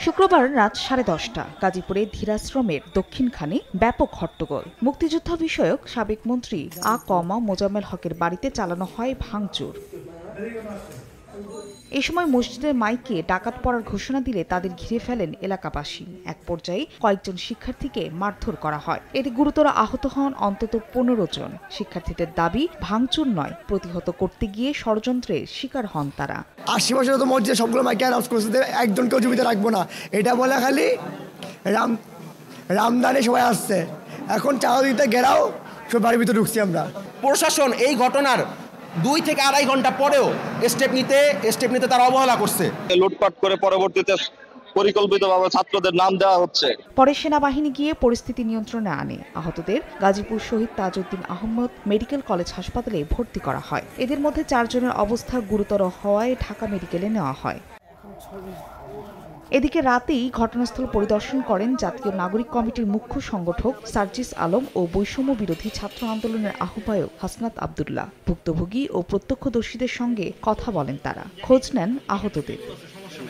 শুক্রবার রাত 10:30 গাজীপুরে ধীরাশ্রমের দক্ষিণখানে ব্যাপক হট্টগোল। মুক্তিযুদ্ধ বিষয়ক সাবেক মন্ত্রী মোজাম্মেল হকের বাড়িতে চালানো হয় ভাঙচুর। এ সময় মসজিদের মাইকে ডাকাত পড়ার ঘোষণা দিলে তাদের ঘিরে ফেলেন এলাকাবাসী। এক পর্যায়ে কয়েকজন শিক্ষার্থীকে মারধর করা হয়। এতে গুরুতর আহত হন অন্তত 15 জন। শিক্ষার্থীদের দাবি, ভাঙচুর নয়, প্রতিহত করতে গিয়ে ষড়যন্ত্রের শিকার হন তারা। আশেপাশে তো মসজিদে সবগুলো মাইকে অ্যানাউন্স করছে একজনকেও জীবিত রাখবো না, এটা বলে খালি রামদানে সবাই আসছে। এখন চাঁদিতে ঘেরাও সব বাড়ির ভিতরে ঢুকছি আমরা। প্রশাসন এই ঘটনার 2 থেকে 2.5 ঘন্টা পরেও স্টেপ নিতে তারা অবহেলা করছে। লুটপাট করে পরবর্তীতে পরিকল্পিতভাবে ছাত্রদের নাম দেওয়া হচ্ছে। পরে সেনাবাহিনী গিয়ে পরিস্থিতি নিয়ন্ত্রণে আনে। আহতদের গাজীপুর শহীদ তাজউদ্দিন আহমদ মেডিকেল কলেজ হাসপাতালে ভর্তি করা হয়। এদের মধ্যে 4 জনের অবস্থা গুরুতর হওয়ায় ঢাকা মেডিকেলে নেওয়া হয়। এদিকে রাতেই ঘটনাস্থল পরিদর্শন করেন জাতীয় নাগরিক কমিটির মুখ্য সংগঠক সার্জিস আলম ও বৈষম্য বিরোধী ছাত্র আন্দোলনের আহ্বায়ক হাসনাত আব্দুল্লাহ। ভুক্তভোগী ও প্রত্যক্ষদর্শীদের সঙ্গে কথা বলেন তারা, খোঁজ নেন আহতদের।